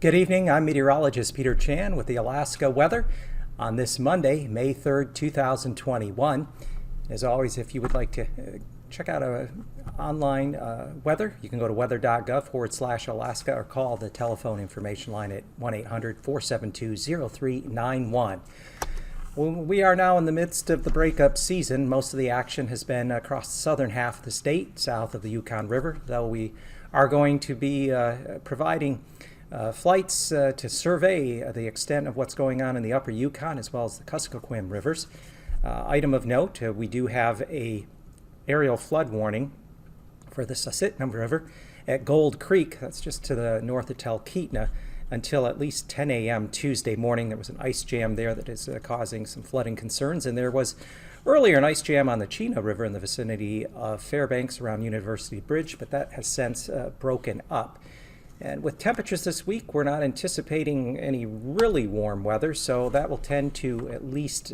Good evening, I'm meteorologist Peter Chan with the Alaska weather on this Monday, May 3rd, 2021. As always, if you would like to check out online weather, you can go to weather.gov/Alaska or call the telephone information line at 1-800-472-0391. Well, we are now in the midst of the breakup season. Most of the action has been across the southern half of the state, south of the Yukon River, though we are going to be providing flights to survey the extent of what's going on in the upper Yukon as well as the Kuskokwim rivers. Item of note, we do have a aerial flood warning for the Susitna River at Gold Creek. That's just to the north of Talkeetna until at least 10 a.m. Tuesday morning. There was an ice jam there that is causing some flooding concerns, and there was earlier an ice jam on the Chino River in the vicinity of Fairbanks around University Bridge, but that has since broken up. And with temperatures this week, we're not anticipating any really warm weather, so that will tend to at least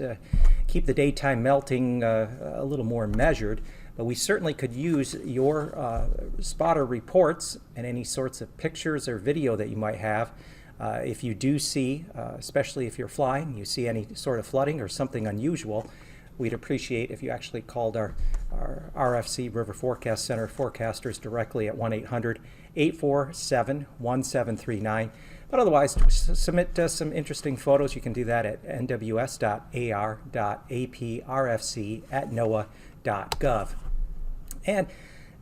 keep the daytime melting a little more measured. But we certainly could use your spotter reports and any sorts of pictures or video that you might have. If you do see, especially if you're flying, you see any sort of flooding or something unusual, we'd appreciate if you actually called our RFC River Forecast Center forecasters directly at 1-800-847-1739. But otherwise, submit some interesting photos. You can do that at nws.ar.aprfc@noaa.gov. And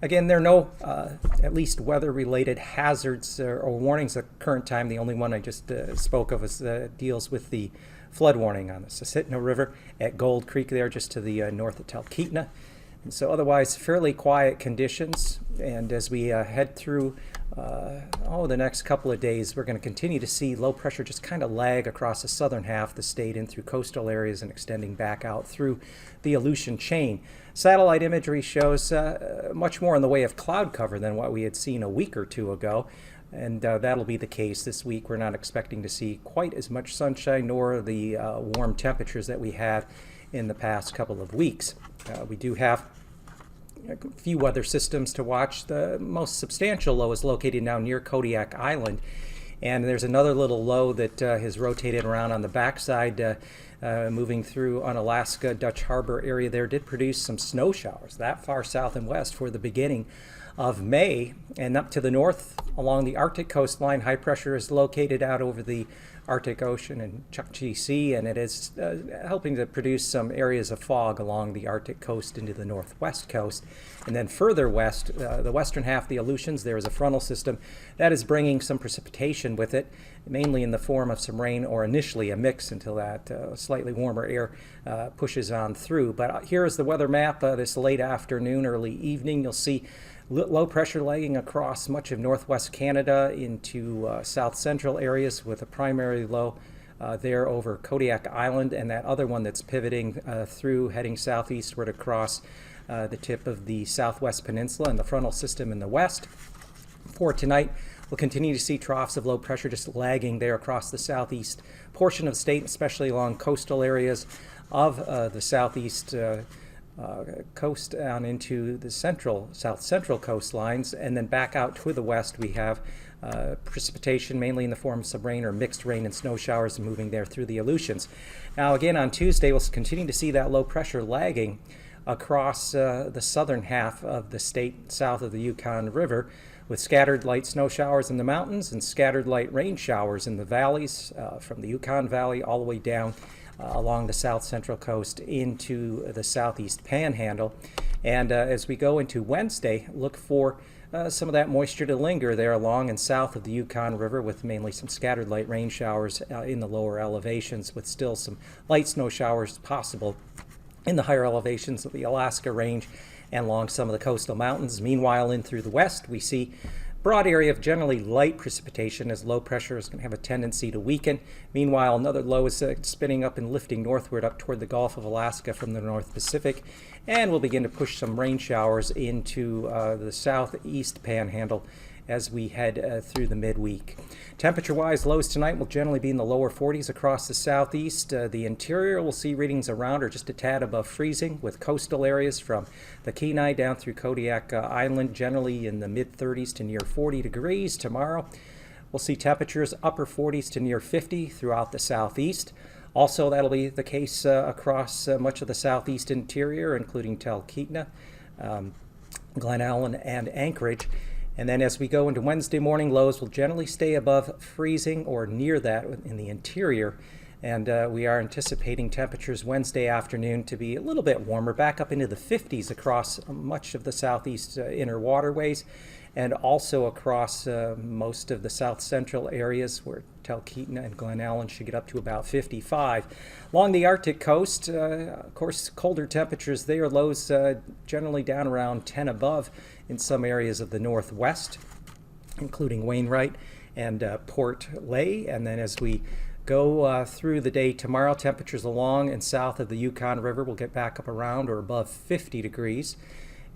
again, there are no, at least weather-related hazards or warnings at current time. The only one I just spoke of is deals with the flood warning on the Susitna River at Gold Creek there, just to the north of Talkeetna. And so otherwise, fairly quiet conditions. And as we head through the next couple of days, we're going to continue to see low pressure just kind of lag across the southern half of the state in through coastal areas and extending back out through the Aleutian chain. Satellite imagery shows much more in the way of cloud cover than what we had seen a week or two ago. And that'll be the case this week. We're not expecting to see quite as much sunshine nor the warm temperatures that we had in the past couple of weeks. We do have a few weather systems to watch. The most substantial low is located now near Kodiak Island. And there's another little low that has rotated around on the backside, moving through Unalaska, Dutch Harbor area there, did produce some snow showers that far south and west for the beginning of May. And up to the north along the Arctic coastline, high pressure is located out over the Arctic Ocean and Chukchi Sea, and it is helping to produce some areas of fog along the Arctic coast into the northwest coast. And then further west, the western half of the Aleutians, there is a frontal system that is bringing some precipitation with it, mainly in the form of some rain or initially a mix until that slightly warmer air pushes on through. But here is the weather map this late afternoon, early evening. You'll see low pressure lagging across much of northwest Canada into south central areas with a primary low there over Kodiak Island, and that other one that's pivoting through heading southeastward across the tip of the southwest peninsula and the frontal system in the west. For tonight, we'll continue to see troughs of low pressure just lagging there across the southeast portion of the state, especially along coastal areas of the southeast coast down into the south central coastlines, and then back out to the west we have precipitation mainly in the form of some rain or mixed rain and snow showers moving there through the Aleutians. Now again on Tuesday we'll continue to see that low pressure lagging across the southern half of the state south of the Yukon River, with scattered light snow showers in the mountains and scattered light rain showers in the valleys from the Yukon Valley all the way down along the south central coast into the southeast panhandle. And as we go into Wednesday, look for some of that moisture to linger there along and south of the Yukon River, with mainly some scattered light rain showers in the lower elevations, with still some light snow showers possible in the higher elevations of the Alaska Range and along some of the coastal mountains. Meanwhile, in through the west, we see Broad area of generally light precipitation as low pressure is going to have a tendency to weaken. Meanwhile, another low is spinning up and lifting northward up toward the Gulf of Alaska from the North Pacific, and we'll begin to push some rain showers into the southeast panhandle as we head through the midweek. Temperature-wise, lows tonight will generally be in the lower 40s across the southeast. The interior will see readings around or just a tad above freezing, with coastal areas from the Kenai down through Kodiak Island generally in the mid-30s to near 40 degrees. Tomorrow, we'll see temperatures upper 40s to near 50 throughout the southeast. Also, that'll be the case across much of the southeast interior, including Talkeetna, Glen Ellen, and Anchorage. And then as we go into Wednesday morning, lows will generally stay above freezing or near that in the interior. And we are anticipating temperatures Wednesday afternoon to be a little bit warmer, back up into the 50s across much of the southeast inner waterways, and also across most of the south central areas where Talkeetna and Glen Ellen should get up to about 55. Along the Arctic coast, of course, colder temperatures there, lows generally down around 10 above in some areas of the northwest, including Wainwright and Port Lay. And then as we go through the day tomorrow, temperatures along and south of the Yukon River will get back up around or above 50 degrees.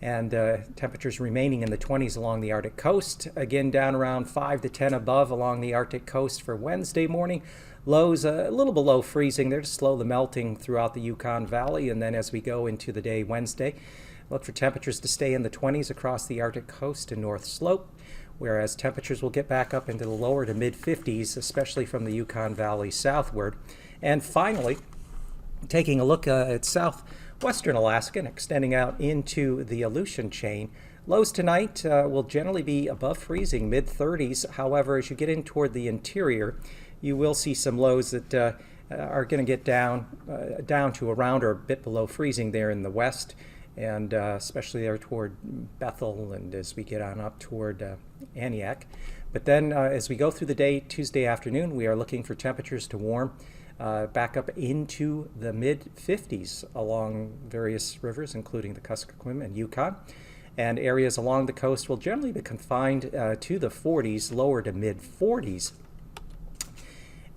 And temperatures remaining in the 20s along the Arctic coast. Again, down around 5 to 10 above along the Arctic coast for Wednesday morning. Lows a little below freezing there to slow the melting throughout the Yukon Valley. And then as we go into the day Wednesday, look for temperatures to stay in the 20s across the Arctic coast and North Slope, whereas temperatures will get back up into the lower to mid-50s, especially from the Yukon Valley southward. And finally, taking a look at southwestern Alaska and extending out into the Aleutian chain, lows tonight will generally be above freezing, mid-30s. However, as you get in toward the interior, you will see some lows that are going to get down to around or a bit below freezing there in the west, and especially there toward Bethel and as we get on up toward Aniak. But then as we go through the day, Tuesday afternoon, we are looking for temperatures to warm back up into the mid-50s along various rivers, including the Kuskokwim and Yukon. And areas along the coast will generally be confined to the 40s, lower to mid-40s.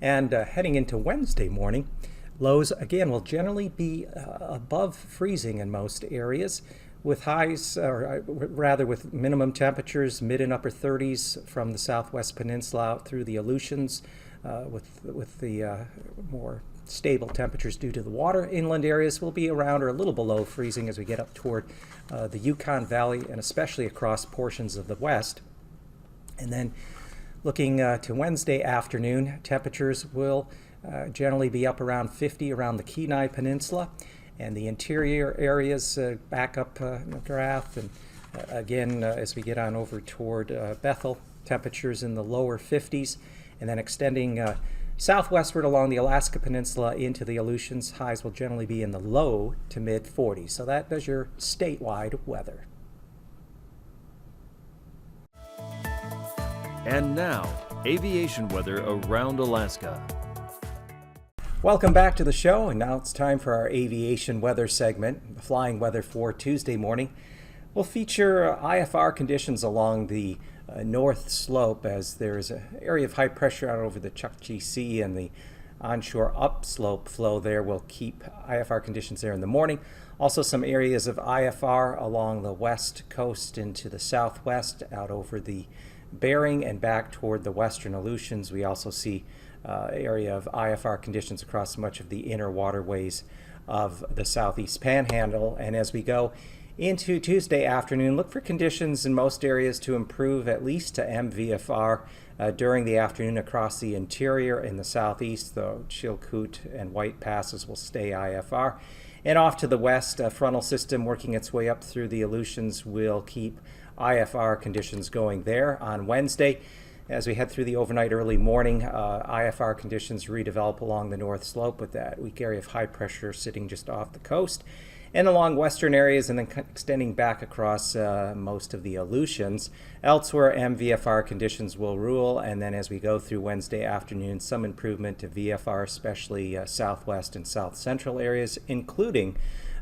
And heading into Wednesday morning, lows, again, will generally be above freezing in most areas, with highs, or rather with minimum temperatures mid and upper 30s from the southwest peninsula out through the Aleutians, with the more stable temperatures due to the water. Inland areas will be around or a little below freezing as we get up toward the Yukon Valley and especially across portions of the west. And then looking to Wednesday afternoon, temperatures will generally be up around 50 around the Kenai Peninsula, and the interior areas back up McGrath, and again as we get on over toward Bethel, temperatures in the lower 50s, and then extending southwestward along the Alaska Peninsula into the Aleutians, highs will generally be in the low to mid 40s. So that does your statewide weather. And now, aviation weather around Alaska. Welcome back to the show, and now it's time for our aviation weather segment. The flying weather for Tuesday morning will feature IFR conditions along the north slope, as there is an area of high pressure out over the Chukchi Sea, and the onshore upslope flow there will keep IFR conditions there in the morning. Also some areas of IFR along the west coast into the southwest out over the Bering and back toward the western Aleutians. We also see area of IFR conditions across much of the inner waterways of the southeast panhandle. And as we go into Tuesday afternoon, look for conditions in most areas to improve at least to MVFR during the afternoon across the interior in the southeast, though Chilkoot and White Passes will stay IFR. And off to the west, a frontal system working its way up through the Aleutians will keep IFR conditions going there on Wednesday. As we head through the overnight early morning, IFR conditions redevelop along the north slope with that weak area of high pressure sitting just off the coast and along western areas, and then extending back across most of the Aleutians. Elsewhere, MVFR conditions will rule, and then as we go through Wednesday afternoon, some improvement to VFR, especially southwest and south central areas, including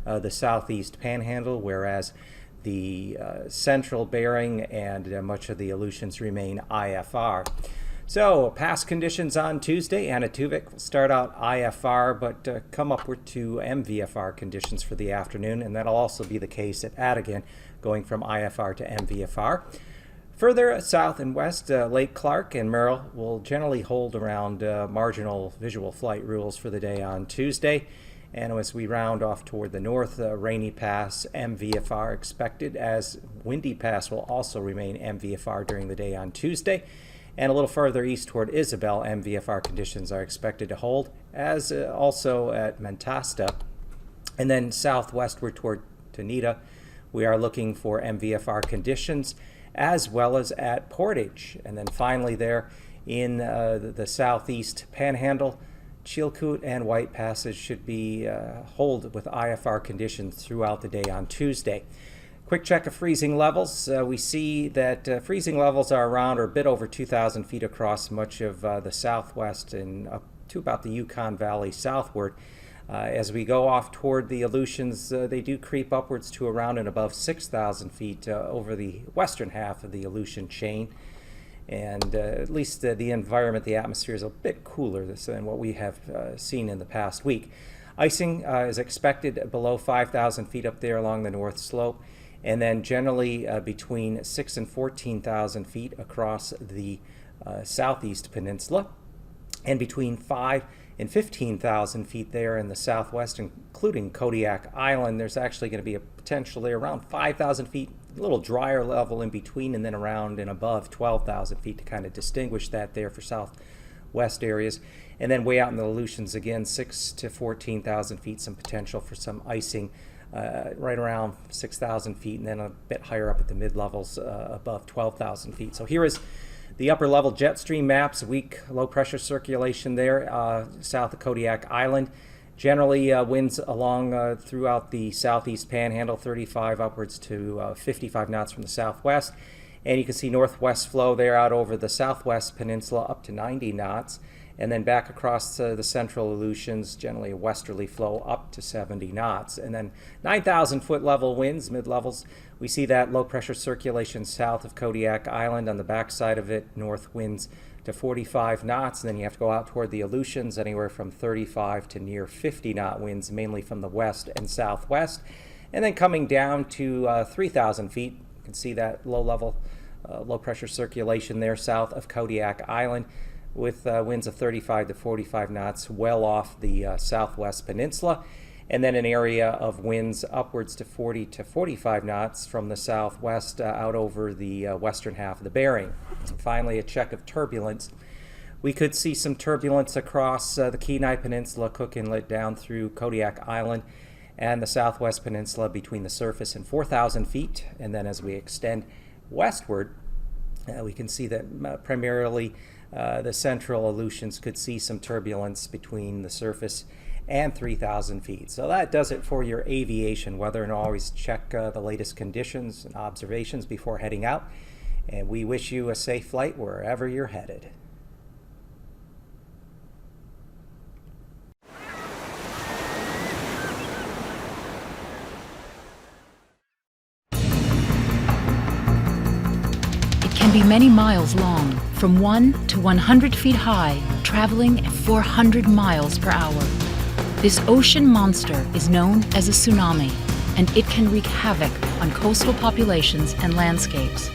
the southeast panhandle, whereas the central bearing, and much of the Aleutians remain IFR. So, past conditions on Tuesday, AKwx will start out IFR, but come upward to MVFR conditions for the afternoon, and that'll also be the case at Adigan, going from IFR to MVFR. Further south and west, Lake Clark and Merrill will generally hold around marginal visual flight rules for the day on Tuesday. And as we round off toward the north, Rainy Pass, MVFR expected, as Windy Pass will also remain MVFR during the day on Tuesday. And a little further east toward Isabel, MVFR conditions are expected to hold, as also at Mentasta. And then southwestward toward Tanita, we are looking for MVFR conditions, as well as at Portage. And then finally there in the southeast Panhandle, Chilkoot and White Passage should be hold with IFR conditions throughout the day on Tuesday. Quick check of freezing levels. We see that freezing levels are around or a bit over 2,000 feet across much of the southwest and up to about the Yukon Valley southward. As we go off toward the Aleutians, they do creep upwards to around and above 6,000 feet over the western half of the Aleutian chain. And at least the environment, the atmosphere is a bit cooler than what we have seen in the past week. Icing is expected below 5,000 feet up there along the north slope, and then generally between 6,000 and 14,000 feet across the southeast peninsula, and between 5,000 and 15,000 feet there in the southwest, including Kodiak Island. There's actually going to be a potentially around 5,000 feet, a little drier level in between, and then around and above 12,000 feet to kind of distinguish that there for southwest areas. And then way out in the Aleutians again, 6,000 to 14,000 feet, some potential for some icing right around 6,000 feet, and then a bit higher up at the mid-levels above 12,000 feet. So here is the upper level jet stream maps, weak low pressure circulation there south of Kodiak Island. Generally winds along throughout the southeast panhandle, 35 upwards to 55 knots from the southwest. And you can see northwest flow there out over the southwest peninsula up to 90 knots. And then back across the central Aleutians, generally a westerly flow up to 70 knots. And then 9,000 foot level winds, mid-levels. We see that low pressure circulation south of Kodiak Island. On the backside of it, north winds to 45 knots. And then you have to go out toward the Aleutians, anywhere from 35 to near 50 knot winds, mainly from the west and southwest. And then coming down to 3,000 feet, you can see that low pressure circulation there south of Kodiak Island, with winds of 35 to 45 knots well off the southwest peninsula, and then an area of winds upwards to 40 to 45 knots from the southwest out over the western half of the Bering. And finally, a check of turbulence. We could see some turbulence across the Kenai Peninsula, Cook Inlet, down through Kodiak Island, and the southwest peninsula between the surface and 4,000 feet. And then as we extend westward, we can see that primarily the central Aleutians could see some turbulence between the surface and 3,000 feet. So that does it for your aviation weather, and always check the latest conditions and observations before heading out. And we wish you a safe flight wherever you're headed. Can be many miles long, from 1 to 100 feet high, traveling at 400 miles per hour. This ocean monster is known as a tsunami, and it can wreak havoc on coastal populations and landscapes.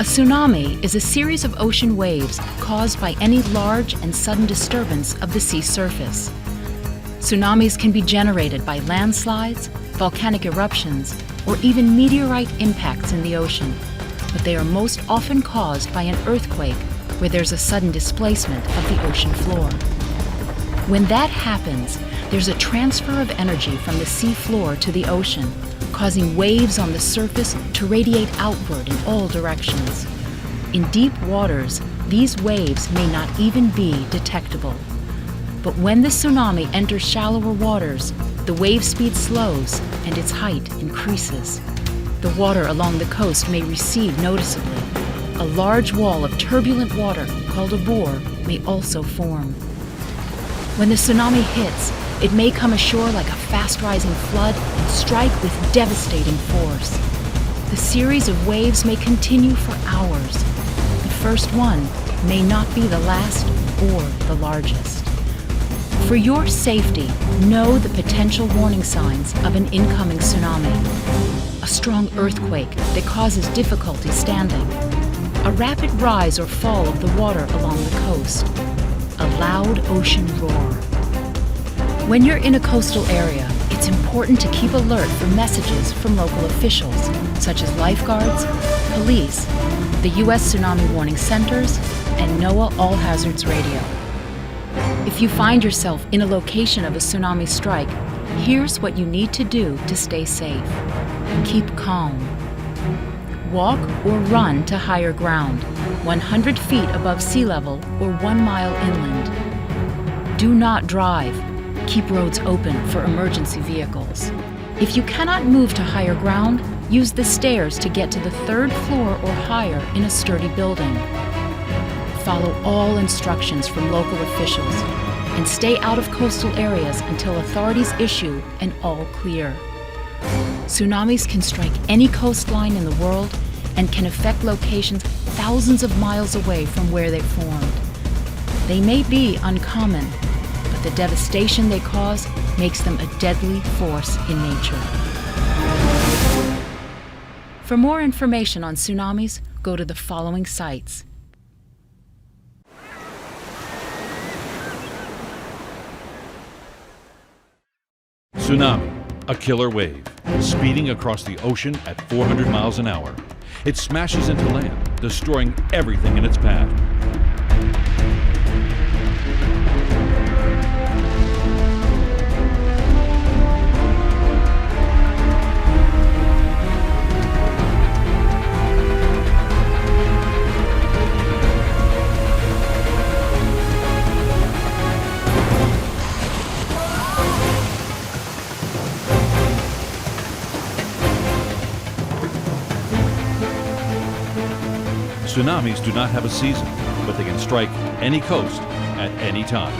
A tsunami is a series of ocean waves caused by any large and sudden disturbance of the sea surface. Tsunamis can be generated by landslides, volcanic eruptions, or even meteorite impacts in the ocean, but they are most often caused by an earthquake where there's a sudden displacement of the ocean floor. When that happens, there's a transfer of energy from the sea floor to the ocean, causing waves on the surface to radiate outward in all directions. In deep waters, these waves may not even be detectable. But when the tsunami enters shallower waters, the wave speed slows and its height increases. The water along the coast may recede noticeably. A large wall of turbulent water, called a bore, may also form. When the tsunami hits, it may come ashore like a fast-rising flood and strike with devastating force. The series of waves may continue for hours. The first one may not be the last or the largest. For your safety, know the potential warning signs of an incoming tsunami. A strong earthquake that causes difficulty standing. A rapid rise or fall of the water along the coast. A loud ocean roar. When you're in a coastal area, it's important to keep alert for messages from local officials, such as lifeguards, police, the U.S. Tsunami Warning Centers, and NOAA All Hazards Radio. If you find yourself in a location of a tsunami strike, here's what you need to do to stay safe. Keep calm. Walk or run to higher ground, 100 feet above sea level or 1 mile inland. Do not drive. Keep roads open for emergency vehicles. If you cannot move to higher ground, use the stairs to get to the 3rd floor or higher in a sturdy building. Follow all instructions from local officials and stay out of coastal areas until authorities issue an all clear. Tsunamis can strike any coastline in the world and can affect locations thousands of miles away from where they formed. They may be uncommon, but the devastation they cause makes them a deadly force in nature. For more information on tsunamis, go to the following sites. Tsunami, a killer wave, speeding across the ocean at 400 miles an hour. It smashes into land, destroying everything in its path. Tsunamis do not have a season, but they can strike any coast at any time.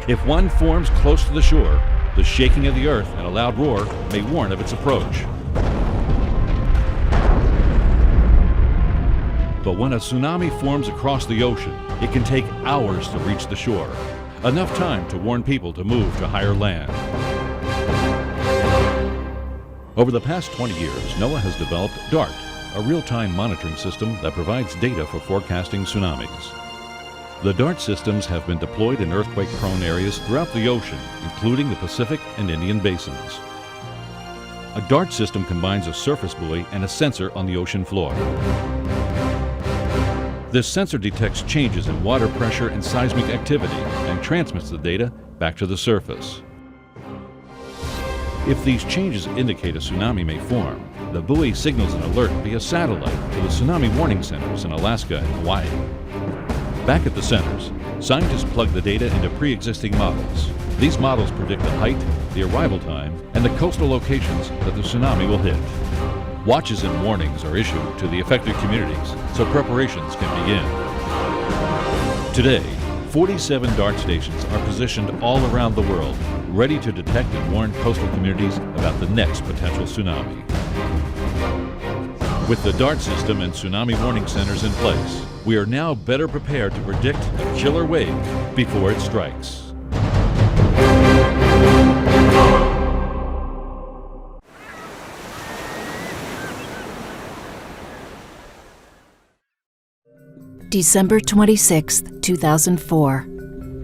If one forms close to the shore, the shaking of the earth and a loud roar may warn of its approach. But when a tsunami forms across the ocean, it can take hours to reach the shore, enough time to warn people to move to higher land. Over the past 20 years, NOAA has developed DART, a real-time monitoring system that provides data for forecasting tsunamis. The DART systems have been deployed in earthquake-prone areas throughout the ocean, including the Pacific and Indian basins. A DART system combines a surface buoy and a sensor on the ocean floor. This sensor detects changes in water pressure and seismic activity and transmits the data back to the surface. If these changes indicate a tsunami may form, the buoy signals an alert via satellite to the tsunami warning centers in Alaska and Hawaii. Back at the centers, scientists plug the data into pre-existing models. These models predict the height, the arrival time, and the coastal locations that the tsunami will hit. Watches and warnings are issued to the affected communities so preparations can begin. Today, 47 DART stations are positioned all around the world, ready to detect and warn coastal communities about the next potential tsunami. With the DART system and tsunami warning centers in place, we are now better prepared to predict the killer wave before it strikes. December 26, 2004.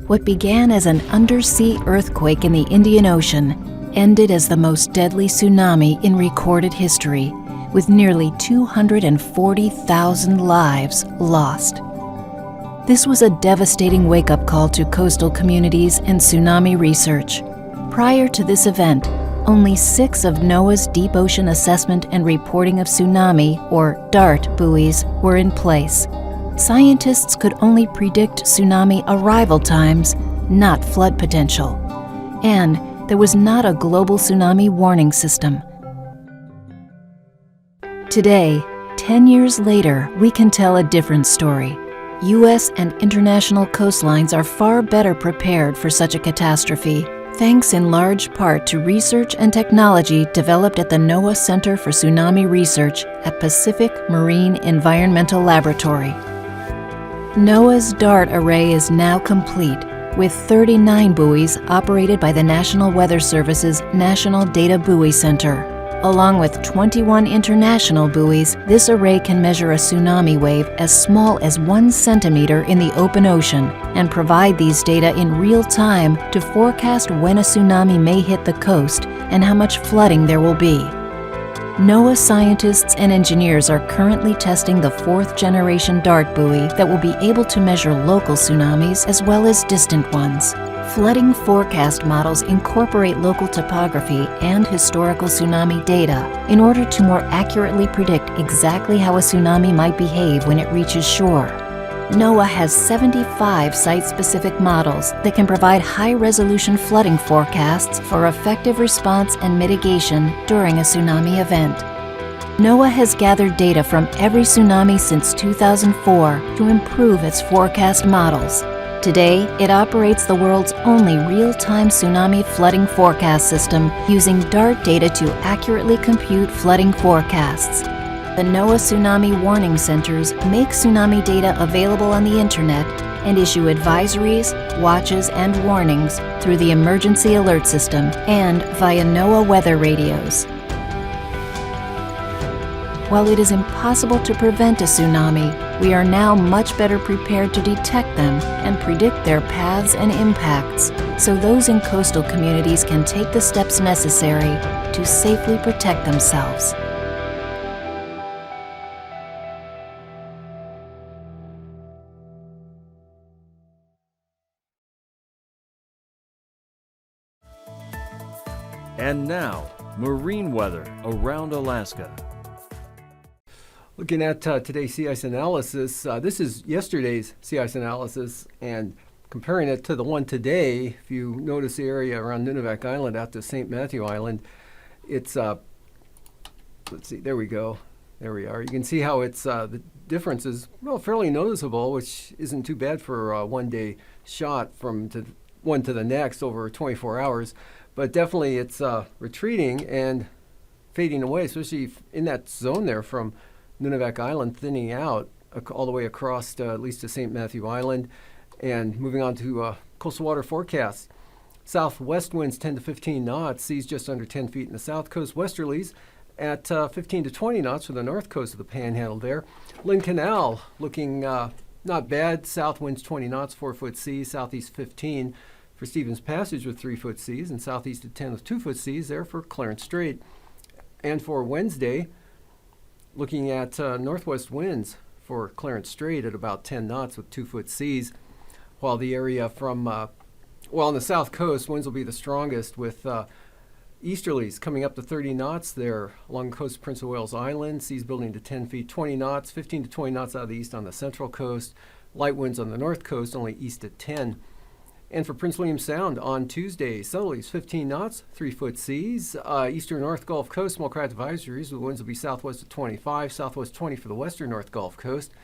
What began as an undersea earthquake in the Indian Ocean ended as the most deadly tsunami in recorded history, with nearly 240,000 lives lost. This was a devastating wake-up call to coastal communities and tsunami research. Prior to this event, only 6 of NOAA's Deep Ocean Assessment and Reporting of Tsunami, or DART, buoys were in place. Scientists could only predict tsunami arrival times, not flood potential. And there was not a global tsunami warning system. Today, 10 years later, we can tell a different story. U.S. and international coastlines are far better prepared for such a catastrophe, thanks in large part to research and technology developed at the NOAA Center for Tsunami Research at Pacific Marine Environmental Laboratory. NOAA's DART array is now complete, with 39 buoys operated by the National Weather Service's National Data Buoy Center. Along with 21 international buoys, this array can measure a tsunami wave as small as 1 centimeter in the open ocean and provide these data in real time to forecast when a tsunami may hit the coast and how much flooding there will be. NOAA scientists and engineers are currently testing the 4th-generation DART buoy that will be able to measure local tsunamis as well as distant ones. Flooding forecast models incorporate local topography and historical tsunami data in order to more accurately predict exactly how a tsunami might behave when it reaches shore. NOAA has 75 site-specific models that can provide high-resolution flooding forecasts for effective response and mitigation during a tsunami event. NOAA has gathered data from every tsunami since 2004 to improve its forecast models. Today, it operates the world's only real-time tsunami flooding forecast system using DART data to accurately compute flooding forecasts. The NOAA Tsunami Warning Centers make tsunami data available on the internet and issue advisories, watches, and warnings through the Emergency Alert System and via NOAA weather radios. While it is impossible to prevent a tsunami, we are now much better prepared to detect them and predict their paths and impacts, so those in coastal communities can take the steps necessary to safely protect themselves. And now, marine weather around Alaska. Looking at today's sea ice analysis, this is yesterday's sea ice analysis, and comparing it to the one today, if you notice the area around Nunivak Island out to St. Matthew Island, it's, let's see, there we go. There we are. You can see how it's, the difference is, well, fairly noticeable, which isn't too bad for a one-day shot from one to the next over 24 hours. But definitely it's retreating and fading away, especially in that zone there from Nunivak Island, thinning out all the way across at least to St. Matthew Island. And moving on to coastal water forecasts. Southwest winds 10 to 15 knots, seas just under 10 feet in the south coast. Westerlies at 15 to 20 knots for the north coast of the Panhandle there. Lynn Canal looking not bad. South winds 20 knots, 4-foot seas. Southeast 15 for Stevens Passage with 3-foot seas. And southeast at 10 with 2-foot seas there for Clarence Strait. And for Wednesday, looking at northwest winds for Clarence Strait at about 10 knots with 2-foot seas, while the area from, on the south coast, winds will be the strongest with easterlies coming up to 30 knots there along the coast of Prince of Wales Island, seas building to 10 feet, 20 knots, 15 to 20 knots out of the east on the central coast, light winds on the north coast, only east at 10. And for Prince William Sound on Tuesday, southerlies 15 knots, 3-foot seas. Eastern North Gulf Coast, small craft advisories. The winds will be southwest at 25, southwest 20 for the western North Gulf Coast.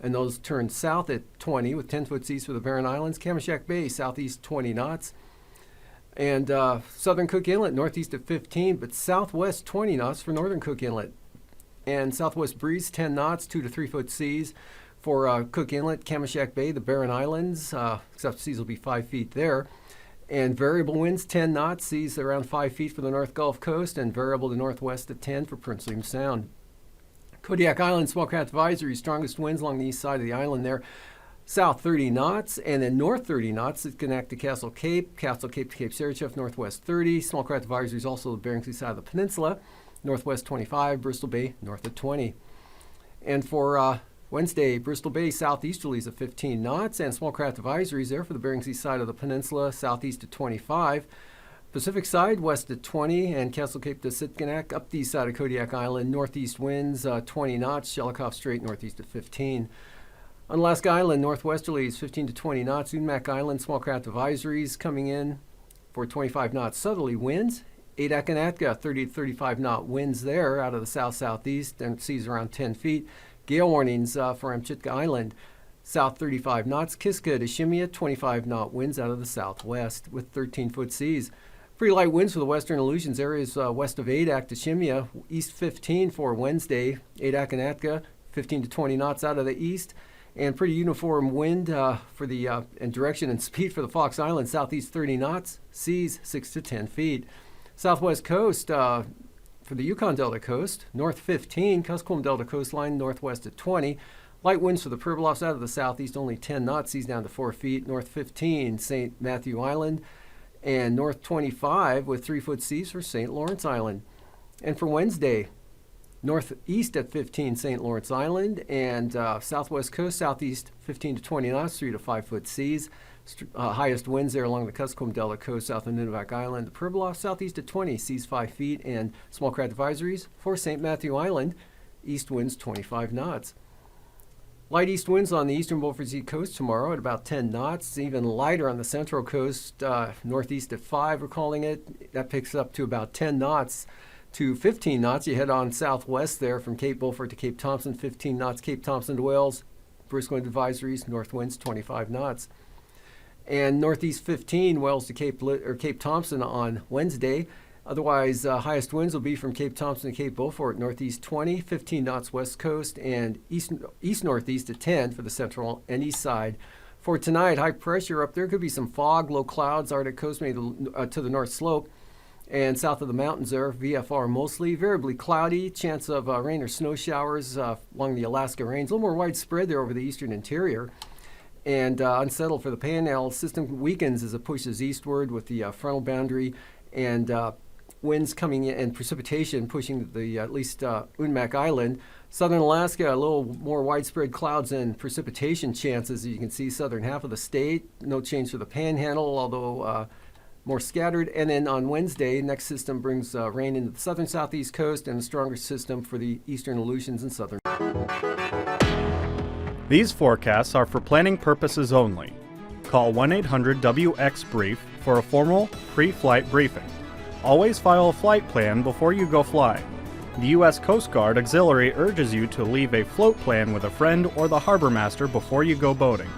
And those turn south at 20 with 10-foot seas for the Barren Islands. Kamishak Bay, southeast 20 knots. And southern Cook Inlet, northeast at 15, but southwest 20 knots for northern Cook Inlet. And southwest breeze 10 knots, 2 to 3-foot seas. For Cook Inlet, Kamishak Bay, the Barren Islands, except seas will be 5 feet there. And variable winds, 10 knots, seas around 5 feet for the North Gulf Coast, and variable to northwest at 10 for Prince William Sound. Kodiak Island, small craft advisory, strongest winds along the east side of the island there. South 30 knots, and then north 30 knots that connect to Castle Cape to Cape Sarajevo, northwest 30. Small craft advisories also the Bering Sea side of the peninsula, northwest 25, Bristol Bay, north of 20. And for Wednesday, Bristol Bay southeasterlies at 15 knots, and small craft advisories there for the Bering Sea side of the peninsula, southeast at 25. Pacific side, west at 20, and Castle Cape to Sitkinak, up the east side of Kodiak Island, northeast winds 20 knots, Shelikof Strait northeast at 15. On Alaska Island, northwesterlies 15 to 20 knots, Unmak Island, small craft advisories coming in for 25 knots southerly winds, AKwx, 30 to 35 knot winds there out of the south-southeast and seas around 10 feet. Gale warnings for Amchitka Island, south 35 knots. Kiska to Shimia, 25 knot winds out of the southwest with 13-foot seas. Pretty light winds for the western Aleutians areas west of Adak to Shimia, east 15 for Wednesday. Adakanatka, 15 to 20 knots out of the east. And pretty uniform wind for the and direction and speed for the Fox Islands, southeast 30 knots, seas 6 to 10 feet. Southwest coast for the Yukon Delta coast, north 15, Kuskokwim Delta coastline, northwest at 20. Light winds for the Pribilofs out of the southeast, only 10 knots, seas down to 4 feet. North 15, St. Matthew Island, and north 25 with 3-foot seas for St. Lawrence Island. And for Wednesday, northeast at 15, St. Lawrence Island, and southwest coast, southeast 15 to 20 knots, 3 to 5-foot seas. Highest winds there along the Kuskokwim Delta coast, south of Nunivak Island. The Pribilof, southeast at 20, seas 5 feet, and small craft advisories for St. Matthew Island, east winds 25 knots. Light east winds on the eastern Beaufort Sea coast tomorrow at about 10 knots, even lighter on the central coast, northeast at 5, we're calling it. That picks up to about 10 knots to 15 knots. You head on southwest there from Cape Beaufort to Cape Thompson, 15 knots. Cape Thompson to Wales, brisk wind advisories, north winds 25 knots. And northeast 15, Wales to Cape Thompson on Wednesday. Otherwise, highest winds will be from Cape Thompson to Cape Beaufort, northeast 20, 15 knots west coast, and east-northeast at 10 for the central and east side. For tonight, high pressure up there. Could be some fog, low clouds, Arctic coast maybe to the north slope. And south of the mountains there, VFR mostly. Variably cloudy, chance of rain or snow showers along the Alaska Range. A little more widespread there over the eastern interior. And unsettled for the Panhandle. System weakens as it pushes eastward with the frontal boundary and winds coming in and precipitation pushing the at least Unmak Island. Southern Alaska, a little more widespread clouds and precipitation chances. As you can see, southern half of the state. No change for the Panhandle, although more scattered. And then on Wednesday, next system brings rain into the southern southeast coast and a stronger system for the eastern Aleutians and southern. These forecasts are for planning purposes only. Call 1-800-WX-BRIEF for a formal pre-flight briefing. Always file a flight plan before you go flying. The U.S. Coast Guard Auxiliary urges you to leave a float plan with a friend or the harbor master before you go boating.